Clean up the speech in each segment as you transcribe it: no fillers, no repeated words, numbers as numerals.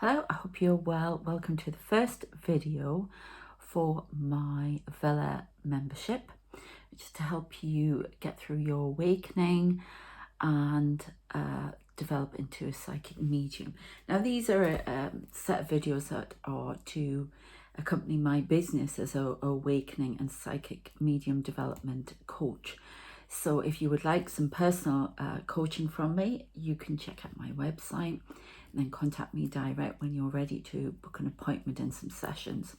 Hello, I hope you're well. Welcome to the first video for my Villa membership, which is to help you get through your awakening and develop into a psychic medium. Now, these are a set of videos that are to accompany my business as an awakening and psychic medium development coach. So if you would like some personal coaching from me, you can check out my website and then contact me direct when you're ready to book an appointment and some sessions.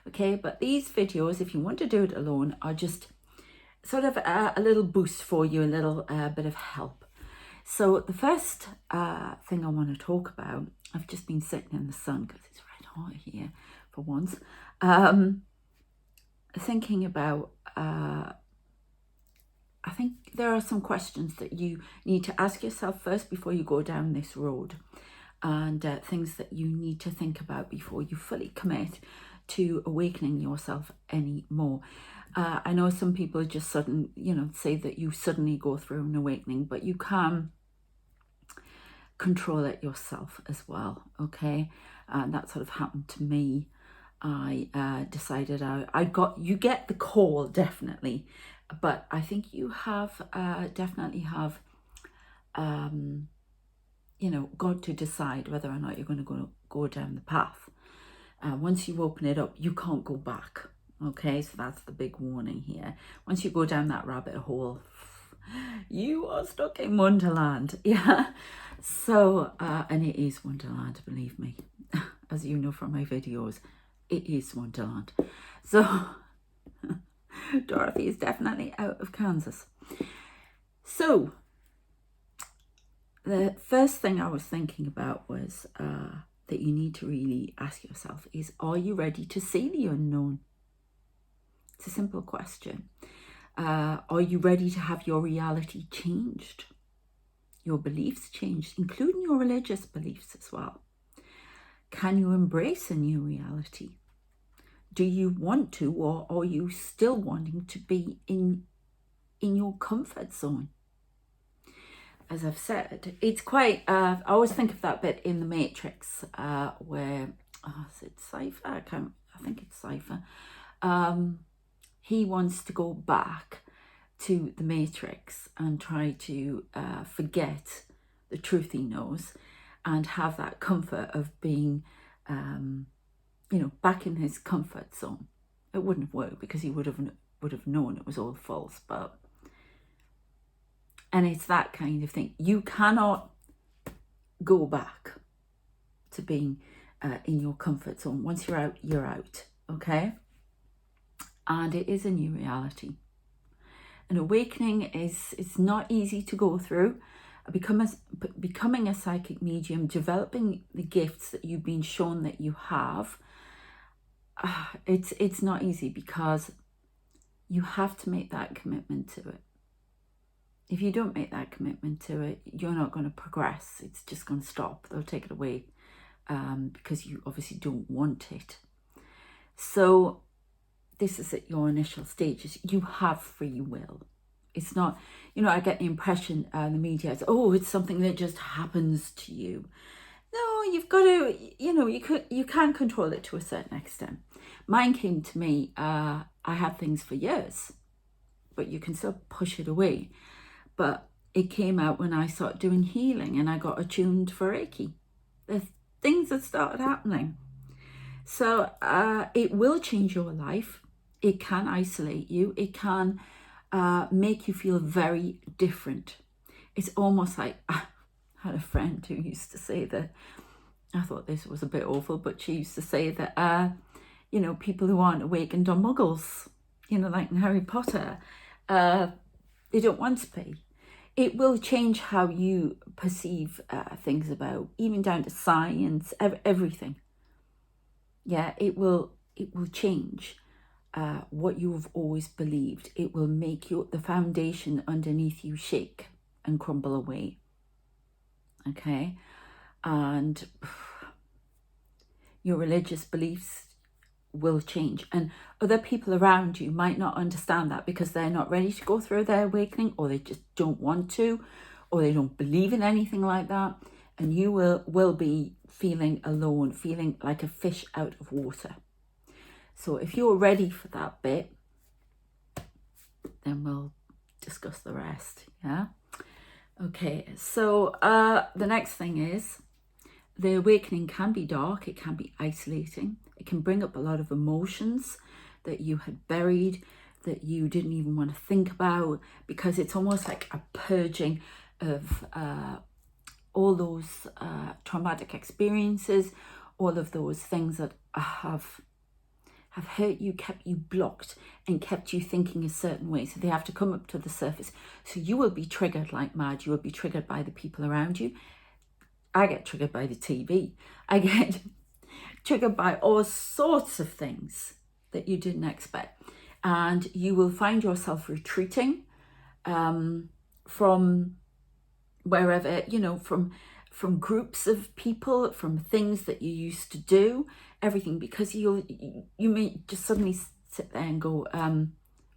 Okay, but these videos, if you want to do it alone, are just sort of a little boost for you, a little bit of help. So the first thing I want to talk about, I've just been sitting in the sun because it's red hot here for once, thinking about I think there are some questions that you need to ask yourself first before you go down this road, and things that you need to think about before you fully commit to awakening yourself anymore. I know some people just say that you suddenly go through an awakening, but you can control it yourself as well, okay? And that sort of happened to me. I decided you get the call, definitely, but I think you have definitely have got to decide whether or not you're going to go down the path. Once you open it up, you can't go back. Okay, so that's the big warning here. Once you go down that rabbit hole, you are stuck in Wonderland. Yeah. So, and it is Wonderland, believe me. As you know from my videos, it is Wonderland. So, Dorothy is definitely out of Kansas. So, the first thing I was thinking about was that you need to really ask yourself is, are you ready to see the unknown? It's a simple question. Are you ready to have your reality changed? Your beliefs changed, including your religious beliefs as well. Can you embrace a new reality? Do you want to, or are you still wanting to be in your comfort zone? As I've said, it's quite, I always think of that bit in The Matrix where, is it Cypher? I think it's Cypher. He wants to go back to the Matrix and try to forget the truth he knows and have that comfort of being, back in his comfort zone. It wouldn't have worked because he would have known it was all false, and it's that kind of thing. You cannot go back to being in your comfort zone. Once you're out, you're out, okay? And it is a new reality. An awakening it's not easy to go through. Becoming a psychic medium, developing the gifts that you've been shown that you have, it's not easy because you have to make that commitment to it. If you don't make that commitment to it, you're not going to progress. It's just going to stop. They'll take it away because you obviously don't want it. So this is at your initial stages. You have free will. It's not, I get the impression the media is, it's something that just happens to you. No, you've got to, you can control it to a certain extent. Mine came to me, I had things for years, but you can still push it away. But it came out when I started doing healing and I got attuned for Reiki. There's things that started happening. So it will change your life. It can isolate you. It can make you feel very different. It's almost like, I had a friend who used to say that, I thought this was a bit awful, but she used to say that, people who aren't awakened are muggles, like in Harry Potter. They don't want to be. It will change how you perceive things about, even down to science, everything. Yeah, it will change what you've always believed. It will make the foundation underneath you shake and crumble away. Okay? And your religious beliefs will change, and other people around you might not understand that because they're not ready to go through their awakening, or they just don't want to, or they don't believe in anything like that. and you will be feeling alone, feeling like a fish out of water. So if you're ready for that bit, then we'll discuss the rest. Yeah. Okay, so the next thing is, the awakening can be dark, it can be isolating, it can bring up a lot of emotions that you had buried, that you didn't even want to think about, because it's almost like a purging of all those traumatic experiences, all of those things that have hurt you, kept you blocked, and kept you thinking a certain way. So they have to come up to the surface. So you will be triggered like mad. You will be triggered by the people around you. I get triggered by the TV. I get triggered by all sorts of things that you didn't expect. And you will find yourself retreating from wherever, you know, from groups of people, from things that you used to do, everything, because you may just suddenly sit there and go,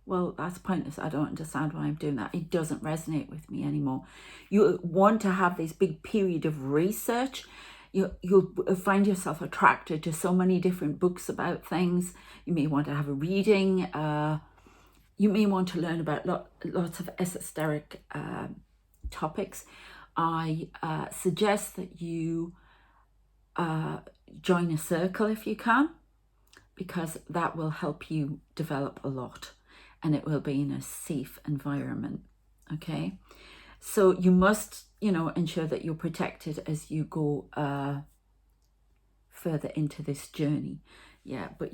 well, that's pointless. I don't understand why I'm doing that. It doesn't resonate with me anymore. You want to have this big period of research. You'll find yourself attracted to so many different books about things. You may want to have a reading. You may want to learn about lots of esoteric topics. I suggest that you join a circle if you can, because that will help you develop a lot, and it will be in a safe environment. Okay, so you must, you know, ensure that you're protected as you go further into this journey. Yeah, but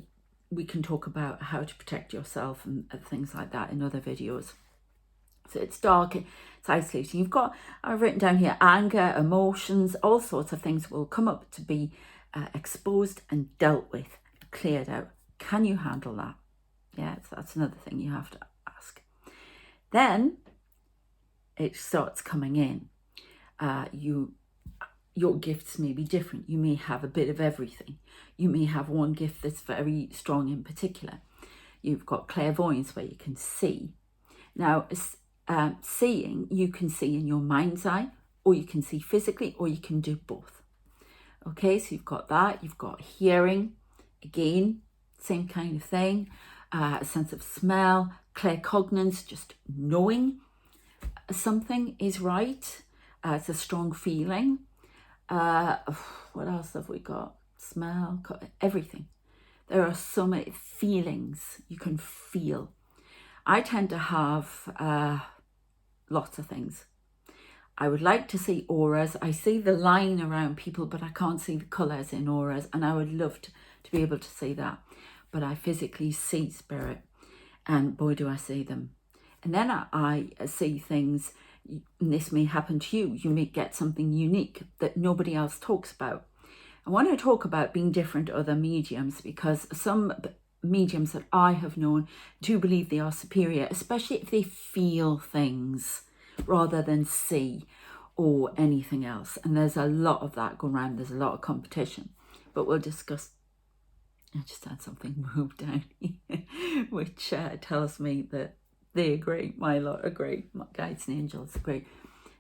we can talk about how to protect yourself and things like that in other videos. So it's dark, it's isolating. You've got, I've written down here, anger, emotions, all sorts of things will come up to be exposed and dealt with, cleared out. Can you handle that? Yeah, so that's another thing you have to ask. Then it starts coming in. Your gifts may be different. You may have a bit of everything. You may have one gift that's very strong in particular. You've got clairvoyance, where you can see. Now, seeing, you can see in your mind's eye, or you can see physically, or you can do both. Okay, so you've got that. You've got hearing, again, same kind of thing. A sense of smell, claircognizance, just knowing something is right. It's a strong feeling. What else have we got? Smell, everything. There are so many feelings you can feel. I tend to have lots of things. I would like to see auras. I see the line around people, but I can't see the colours in auras, and I would love to be able to see that. But I physically see spirit, and boy, do I see them. And then I see things, and this may happen to you. You may get something unique that nobody else talks about. I want to talk about being different to other mediums, because some mediums that I have known do believe they are superior, especially if they feel things rather than see or anything else. And there's a lot of that going around. There's a lot of competition, but we'll discuss. I just had something move down here, which tells me that they agree. My lot are great. My guides and angels are great.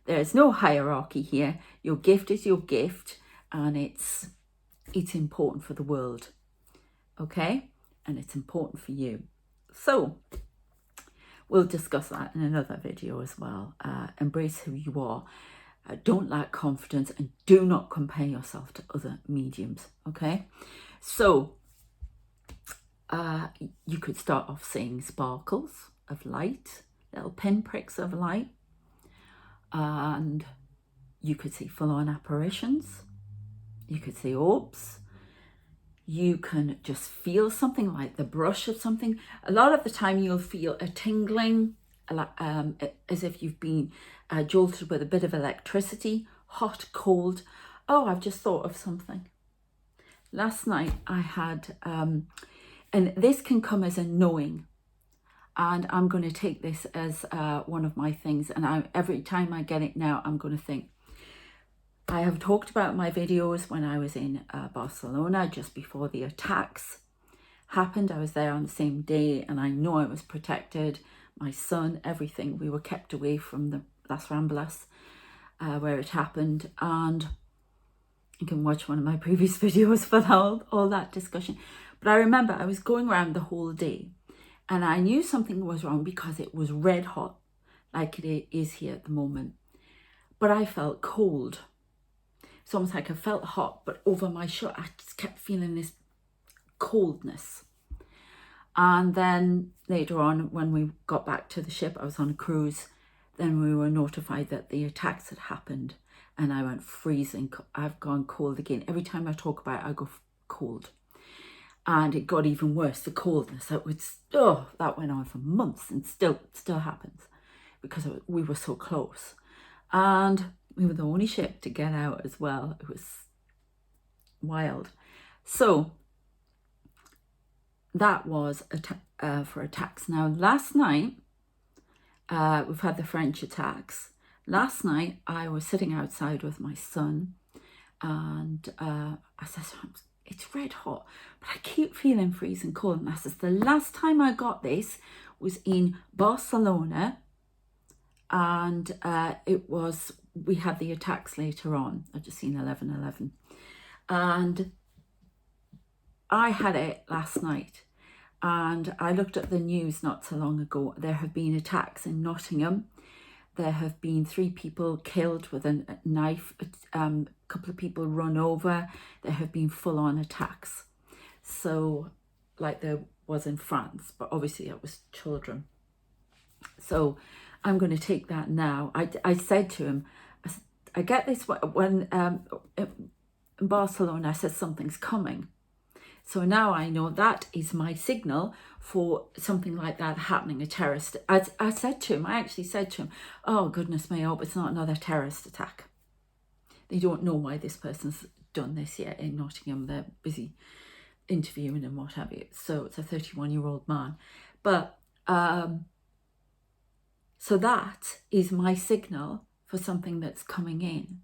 There's no hierarchy here. Your gift is your gift, and it's important for the world. Okay? And it's important for you. So we'll discuss that in another video as well. Embrace who you are. Don't lack confidence, and do not compare yourself to other mediums. Okay? So you could start off seeing sparkles of light, little pinpricks of light, and you could see full-on apparitions. You could see orbs. You can just feel something like the brush of something. A lot of the time you'll feel a tingling, as if you've been jolted with a bit of electricity, hot, cold. Oh, I've just thought of something. Last night I had, and this can come as a knowing, and I'm going to take this as one of my things, and every time I get it now, I'm going to think. I have talked about my videos when I was in Barcelona just before the attacks happened. I was there on the same day, and I know I was protected. My son, everything. We were kept away from the Las Ramblas where it happened, and You can watch one of my previous videos for all that discussion. But I remember I was going around the whole day and I knew something was wrong because it was red hot, like it is here at the moment. But I felt cold. It's almost like I felt hot, but over my shirt, I just kept feeling this coldness. And then later on, when we got back to the ship, I was on a cruise, then we were notified that the attacks had happened and I went freezing. I've gone cold again. Every time I talk about it, I go cold. And it got even worse, the coldness. That went on for months and still happens because we were so close. And we were the only ship to get out as well. It was wild. So that was for attacks. Now, last night, we've had the French attacks. Last night, I was sitting outside with my son and I said, it's red hot, but I keep feeling freezing cold. And I said, the last time I got this was in Barcelona and we had the attacks later on. I've just seen 11/11. And I had it last night. And I looked at the news not so long ago. There have been attacks in Nottingham. There have been 3 people killed with a knife, a couple of people run over. There have been full-on attacks. So, like there was in France, but obviously it was children. So, I'm going to take that now. I said to him, I get this when in Barcelona, I said something's coming. So now I know that is my signal for something like that happening, a terrorist. I actually said to him, oh, goodness me, I hope it's not another terrorist attack. They don't know why this person's done this yet in Nottingham. They're busy interviewing and what have you. So it's a 31-year-old man. But so that is my signal for something that's coming in.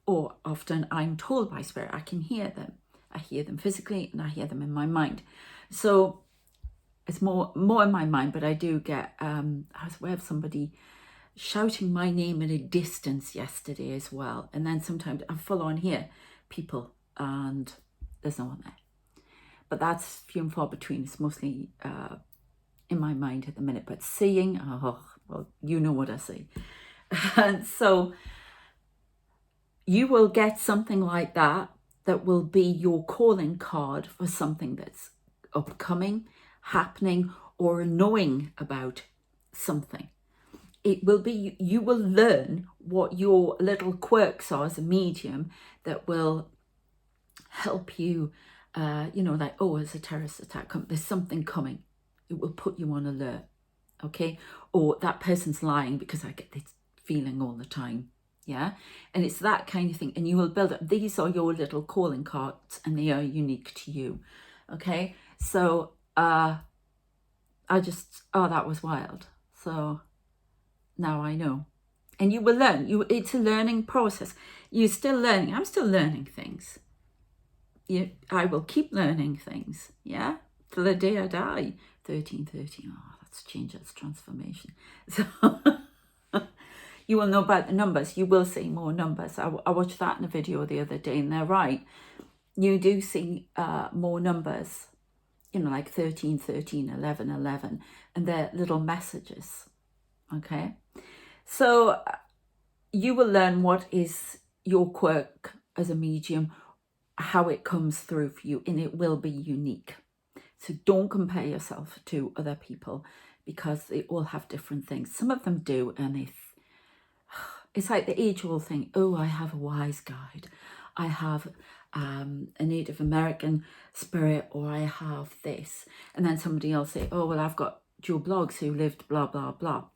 Or often I'm told by spirit, I can hear them. I hear them physically and I hear them in my mind. So it's more in my mind, but I do get, I was aware of somebody shouting my name at a distance yesterday as well. And then sometimes I'm full on here, people, and there's no one there. But that's few and far between. It's mostly in my mind at the minute. But seeing, well, you know what I see. And so you will get something like that will be your calling card for something that's upcoming, happening, or knowing about something. It will be, you will learn what your little quirks are as a medium that will help you, like, oh, there's a terrorist attack, there's something coming. It will put you on alert, okay? Or that person's lying, because I get this feeling all the time. Yeah, and it's that kind of thing, and you will build up. These are your little calling cards, and they are unique to you. Okay, so that was wild. So now I know, and you will learn. It's a learning process. You're still learning. I'm still learning things. I will keep learning things. Yeah, till the day I die. 1313. Oh, that's change. That's transformation. So. You will know about the numbers. You will see more numbers. I watched that in a video the other day, and they're right. You do see more numbers, like 13, 13, 11, 11, and they're little messages, okay? So you will learn what is your quirk as a medium, how it comes through for you, and it will be unique. So don't compare yourself to other people because they all have different things. Some of them do, and it's like the age-old thing. Oh, I have a wise guide. I have a Native American spirit, or I have this. And then somebody else say, oh, well, I've got Joe Bloggs who lived blah, blah, blah.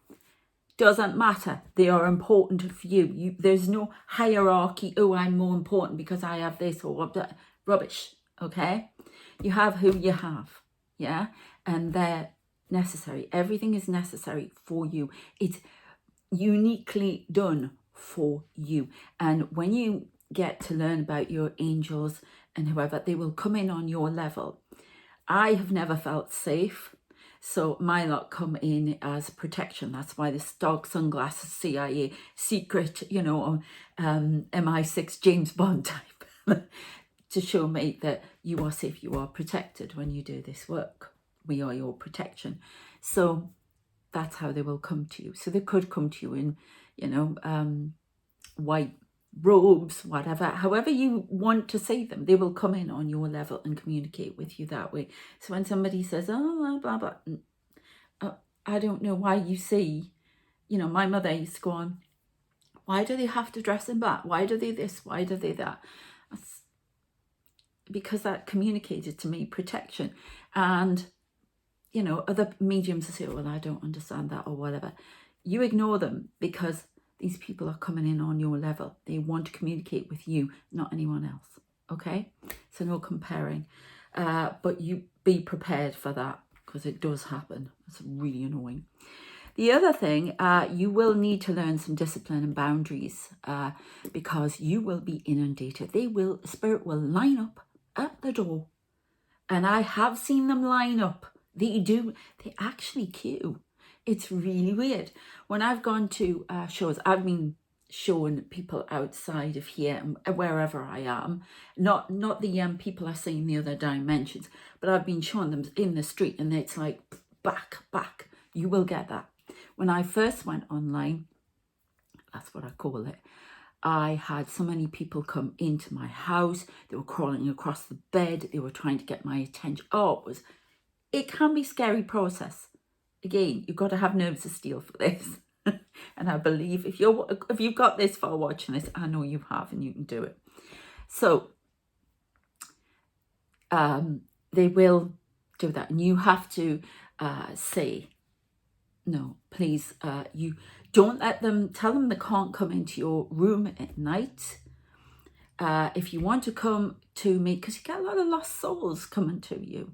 Doesn't matter. They are important for you. There's no hierarchy. Oh, I'm more important because I have this or that. Rubbish, okay? You have who you have, yeah? And they're necessary. Everything is necessary for you. It's uniquely done for you. And when you get to learn about your angels and whoever, they will come in on your level. I have never felt safe, so my lot come in as protection. That's why this dark sunglasses, CIA, secret, MI6 James Bond type. to show me that you are safe, you are protected when you do this work. We are your protection. So that's how they will come to you. So they could come to you in, white robes, whatever, however you want to see them. They will come in on your level and communicate with you that way. So when somebody says, oh, blah, blah, blah, I don't know why you see, my mother used to go on, why do they have to dress in black? Why do they this? Why do they that? That's because that communicated to me protection. And, other mediums say, well, I don't understand that or whatever. You ignore them because these people are coming in on your level. They want to communicate with you, not anyone else. Okay? So no comparing. But you be prepared for that because it does happen. It's really annoying. The other thing, you will need to learn some discipline and boundaries because you will be inundated. Spirit will line up at the door. And I have seen them line up. They actually queue. It's really weird. When I've gone to shows, I've been showing people outside of here, wherever I am, not the people I see in the other dimensions, but I've been showing them in the street, and it's like back. You will get that. When I first went online, that's what I call it, I had so many people come into my house. They were crawling across the bed. They were trying to get my attention. It can be a scary process. Again, you've got to have nerves of steel for this. And I believe if you've got this far watching this, I know you have, and you can do it. So they will do that, and you have to say, no, please, you don't tell them they can't come into your room at night. If you want to come to me, because you get a lot of lost souls coming to you.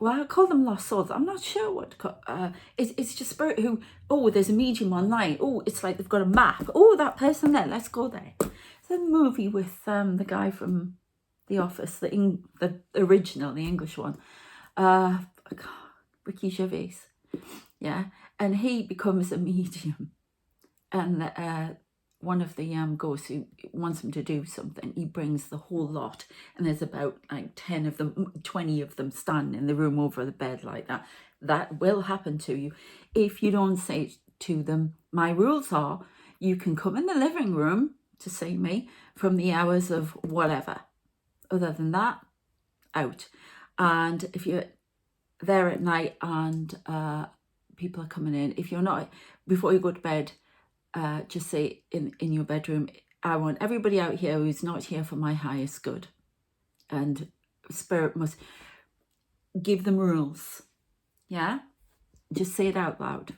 Well, I call them lost souls. I'm not sure what it's just spirit who, there's a medium online. It's like they've got a map. That person there, let's go there. It's a movie with the guy from The Office, the original, the English one. Ricky Gervais. Yeah. And he becomes a medium. And one of the ghosts who wants him to do something, he brings the whole lot, and there's about like 10 of them, 20 of them standing in the room over the bed like that. That will happen to you if you don't say to them, my rules are, you can come in the living room to see me from the hours of whatever. Other than that, out. And if you're there at night and people are coming in, if you're not, before you go to bed, just say in your bedroom, I want everybody out here who's not here for my highest good. And spirit must give them rules. Yeah? Just say it out loud.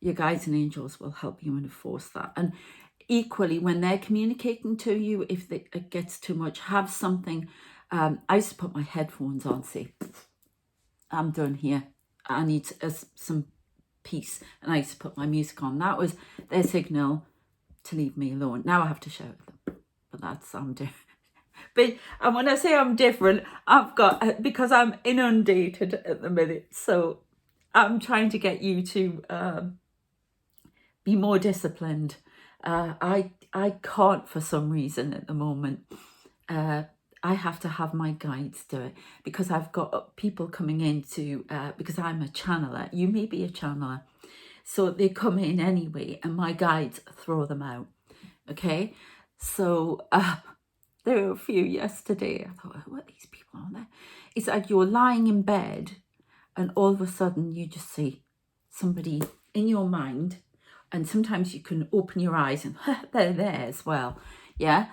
Your guides and angels will help you enforce that. And equally, when they're communicating to you, if it gets too much, have something. I used to put my headphones on, say, I'm done here. I need some peace, and I used to put my music on. That was their signal to leave me alone. Now I have to shout at them, but I'm different. But and when I say I'm different, I've got, because I'm inundated at the minute, so I'm trying to get you to be more disciplined. I can't for some reason at the moment. I have to have my guides do it because I've got people coming in to, because I'm a channeler. You may be a channeler. So they come in anyway and my guides throw them out. Okay. So there were a few yesterday. I thought, what are these people on there? It's like you're lying in bed and all of a sudden you just see somebody in your mind, and sometimes you can open your eyes and they're there as well. Yeah.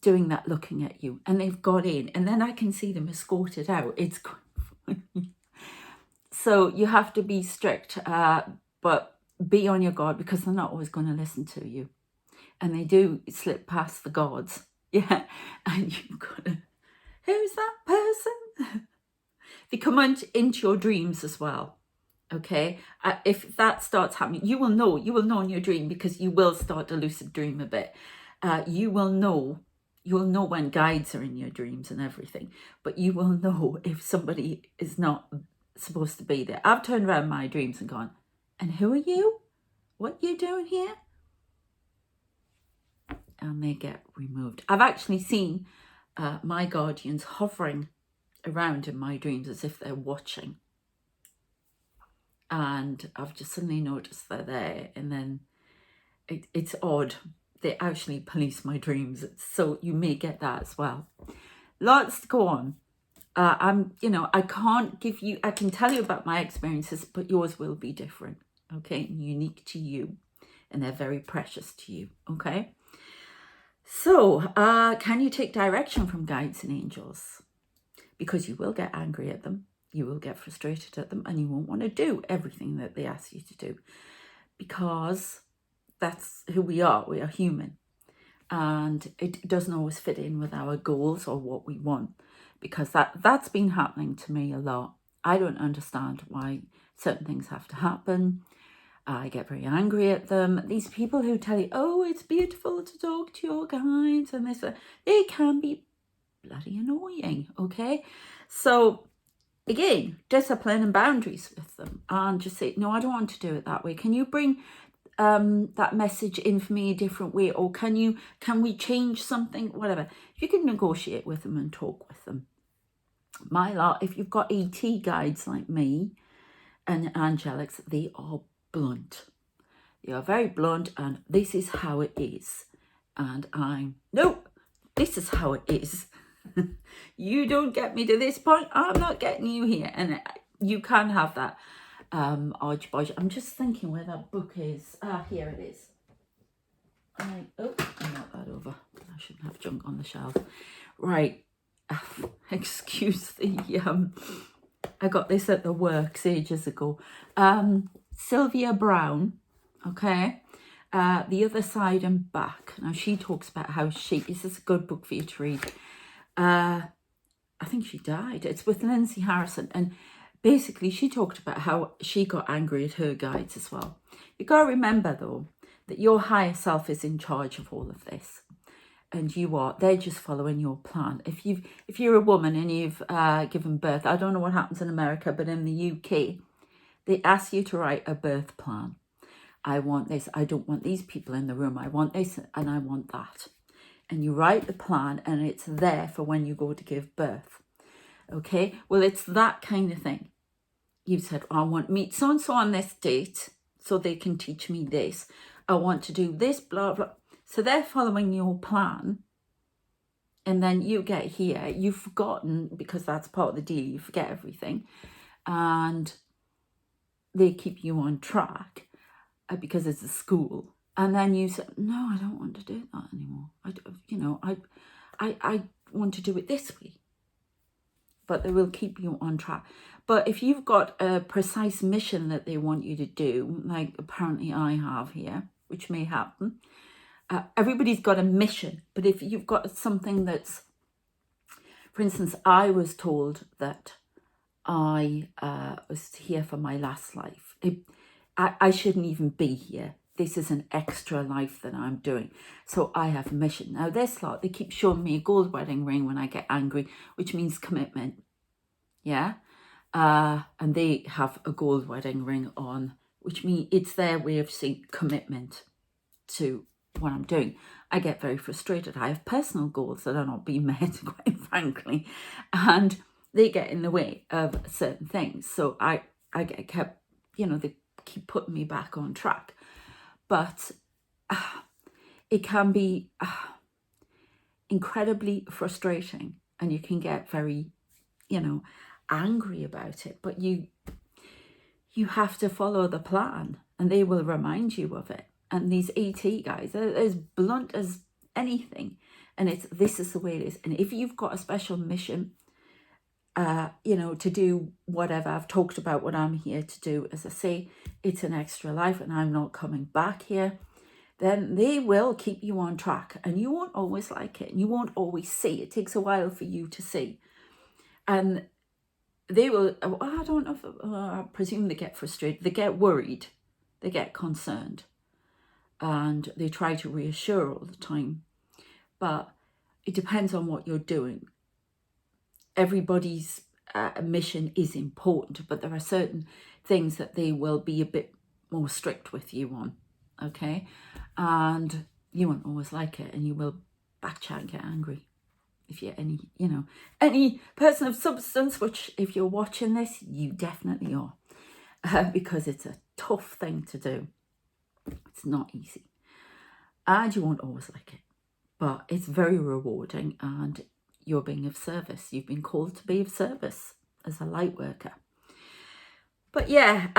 Doing that, looking at you, and they've got in, and then I can see them escorted out. It's quite funny. So you have to be strict, but be on your guard because they're not always going to listen to you, and they do slip past the gods. Yeah, and you've got to, who's that person? They come into your dreams as well. Okay, if that starts happening, you will know in your dream, because you will start to lucid dream a bit. You'll know when guides are in your dreams and everything, but you will know if somebody is not supposed to be there. I've turned around my dreams and gone, and who are you? What are you doing here? and they get removed. I've actually seen my guardians hovering around in my dreams as if they're watching. And I've just suddenly noticed they're there, and then it's odd. They actually police my dreams. So you may get that as well. Lots to go on. I can't give you, I can tell you about my experiences, but yours will be different, okay? Unique to you, and they're very precious to you, okay? So, can you take direction from guides and angels? Because you will get angry at them, you will get frustrated at them, and you won't want to do everything that they ask you to do, because that's who we are human. And it doesn't always fit in with our goals or what we want, because that's been happening to me a lot. I don't understand why certain things have to happen. I get very angry at them. These people who tell you, oh, it's beautiful to talk to your guides and this, they can be bloody annoying, okay? So again, discipline and boundaries with them, and just say, no, I don't want to do it that way. Can you bring that message in for me a different way, or can we change something, whatever. You can negotiate with them and talk with them. My lot, if you've got ET guides like me and angelics, they are blunt. They are very blunt, and this is how it is. And this is how it is. You don't get me to this point, I'm not getting you here. And you can have that hodgepodge. I'm just thinking where that book is. Here it is. I knocked that over. I shouldn't have junk on the shelf. Right. Excuse the I got this at the works ages ago. Sylvia Browne, okay. The Other Side and Back. Now she talks about how this is a good book for you to read. I think she died. It's with Lindsay Harrison, and basically she talked about how she got angry at her guides as well. You got to remember though that your higher self is in charge of all of this, and they're just following your plan. If you're a woman and you've given birth, I don't know what happens in America, but in the UK they ask you to write a birth plan. I want this, I don't want these people in the room, I want this and I want that. And you write the plan, and it's there for when you go to give birth. Okay, well, it's that kind of thing. You said, I want to meet so-and-so on this date so they can teach me this. I want to do this, blah, blah. So they're following your plan. And then you get here, you've forgotten, because that's part of the deal, you forget everything. And they keep you on track because it's a school. And then you say, no, I don't want to do that anymore. I want to do it this way. But they will keep you on track. But if you've got a precise mission that they want you to do, like apparently I have here, which may happen, everybody's got a mission. But if you've got something that's, for instance, I was told that I was here for my last life. I shouldn't even be here. This is an extra life that I'm doing. So I have a mission. Now this lot, they keep showing me a gold wedding ring when I get angry, which means commitment. Yeah. And they have a gold wedding ring on, which means it's their way of saying commitment to what I'm doing. I get very frustrated. I have personal goals that are not being met, quite frankly. And they get in the way of certain things. So I get kept, they keep putting me back on track. But it can be incredibly frustrating, and you can get very, angry about it. But you have to follow the plan, and they will remind you of it. And these AT guys, they're as blunt as anything. And this is the way it is. And if you've got a special mission, to do whatever, I've talked about what I'm here to do. As I say, it's an extra life and I'm not coming back here. Then they will keep you on track, and you won't always like it, and you won't always see. It takes a while for you to see. And they will, I don't know, I presume they get frustrated, they get worried, they get concerned, and they try to reassure all the time. But it depends on what you're doing. Everybody's mission is important, but there are certain things that they will be a bit more strict with you on, okay? And you won't always like it, and you will backchat and get angry. If you're any person of substance, which if you're watching this, you definitely are, because it's a tough thing to do. It's not easy, and you won't always like it, but it's very rewarding, and you're being of service. You've been called to be of service as a light worker. But yeah,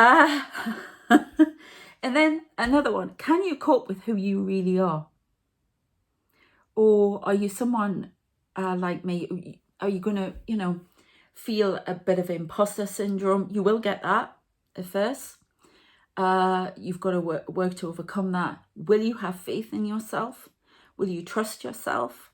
and then another one, can you cope with who you really are? Or are you someone like me? Are you going to, feel a bit of imposter syndrome? You will get that at first. You've got to work to overcome that. Will you have faith in yourself? Will you trust yourself?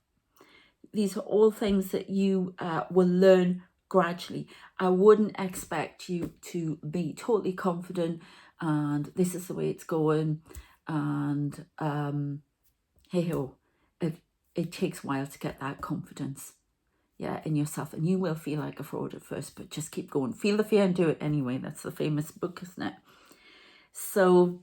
These are all things that you will learn gradually. I wouldn't expect you to be totally confident and this is the way it's going, and hey ho, it takes a while to get that confidence, in yourself, and you will feel like a fraud at first, but just keep going. Feel the fear and do it anyway. That's the famous book, isn't it? So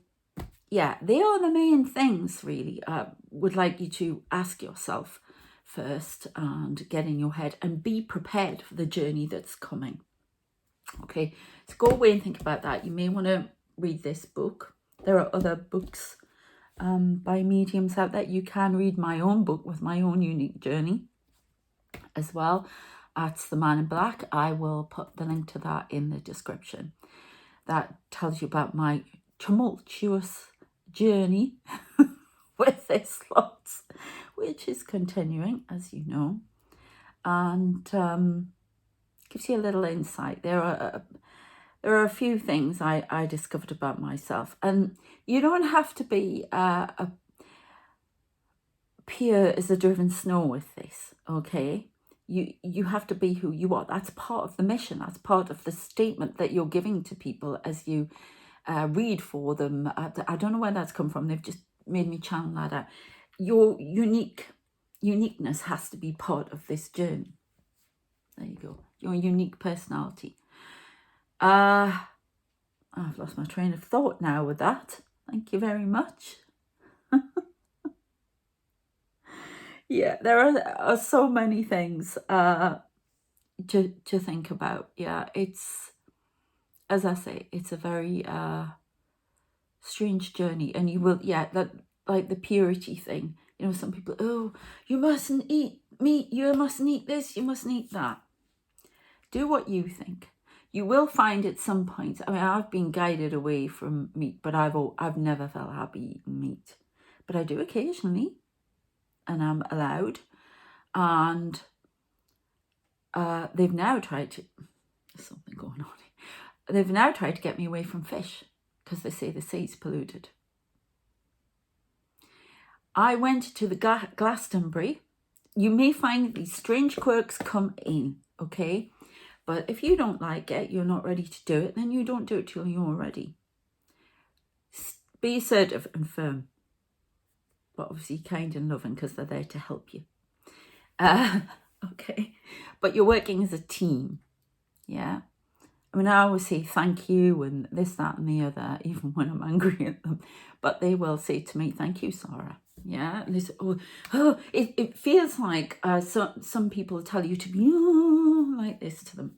yeah, they are the main things really. Would like you to ask yourself first and get in your head and be prepared for the journey that's coming. Okay, so go away and think about that. You may want to read this book. There are other books by mediums out there. You can read my own book with my own unique journey as well. That's The Man in Black. I will put the link to that in the description. That tells you about my tumultuous journey with this lot, which is continuing, as you know, and gives you a little insight. There are a few things I discovered about myself, and you don't have to be a pure as a driven snow with this, okay? You have to be who you are. That's part of the mission. That's part of the statement that you're giving to people as you read for them. I don't know where that's come from. They've just made me channel that out. Your uniqueness has to be part of this journey. There you go. Your unique personality. I've lost my train of thought now with that. Thank you very much. Yeah, there are so many things to think about. Yeah, it's, as I say, it's a very strange journey, and you will, that, like the purity thing. Some people, oh, you mustn't eat meat, you mustn't eat this, you mustn't eat that. Do what you think. You will find at some point, I've been guided away from meat, but I've never felt happy eating meat. But I do occasionally, and I'm allowed. And they've now tried to, there's something going on here. They've now tried to get me away from fish because they say the sea's polluted. I went to the Glastonbury. You may find these strange quirks come in, okay? But if you don't like it, you're not ready to do it, then you don't do it till you're ready. Be assertive and firm, but obviously kind and loving, because they're there to help you. Okay, but you're working as a team, yeah? I always say thank you and this, that and the other, even when I'm angry at them. But they will say to me, thank you, Sarah. Yeah, and they say, it feels like some people tell you to be like this to them.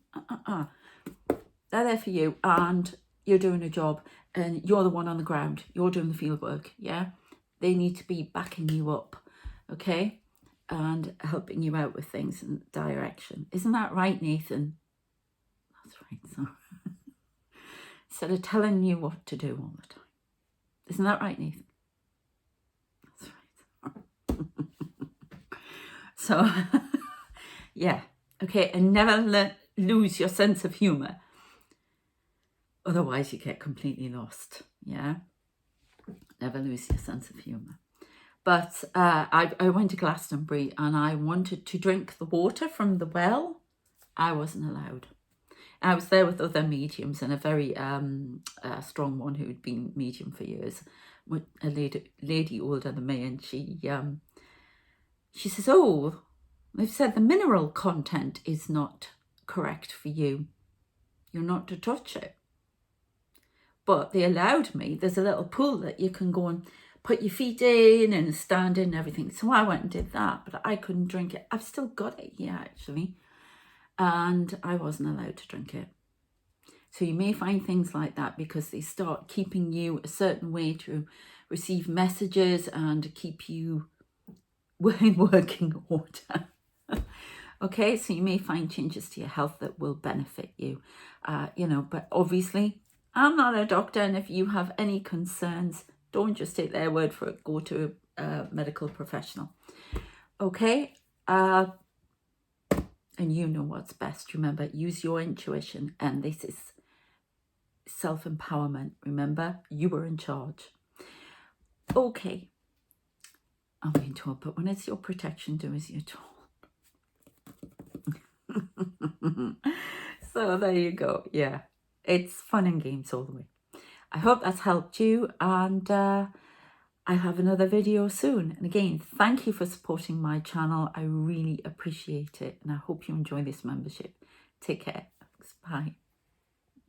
They're there for you, and you're doing a job, and you're the one on the ground. You're doing the field work, yeah? They need to be backing you up, okay? And helping you out with things in direction. Isn't that right, Nathan? That's right, Sarah. Instead of telling you what to do all the time. Isn't that right, Nathan? That's right. So, yeah. Okay, and never lose your sense of humour. Otherwise, you get completely lost, yeah? Never lose your sense of humour. But I went to Glastonbury and I wanted to drink the water from the well. I wasn't allowed. I was there with other mediums and a very strong one who had been medium for years, a lady older than me, and she says, oh, they've said the mineral content is not correct for you. You're not to touch it. But they allowed me. There's a little pool that you can go and put your feet in and stand in and everything. So I went and did that, but I couldn't drink it. I've still got it here actually, and I wasn't allowed to drink it. So you may find things like that because they start keeping you a certain way to receive messages and keep you in working order. Okay, so you may find changes to your health that will benefit you, but obviously I'm not a doctor, and if you have any concerns, don't just take their word for it, go to a medical professional. Okay, and you know what's best. Remember, use your intuition, and this is self-empowerment. Remember, you were in charge. Okay, I'm being told, but when it's your protection, do as you're told. So there you go. Yeah, it's fun and games all the way. I hope that's helped you, and I have another video soon. And again, thank you for supporting my channel. I really appreciate it, and I hope you enjoy this membership. Take care. Thanks. Bye.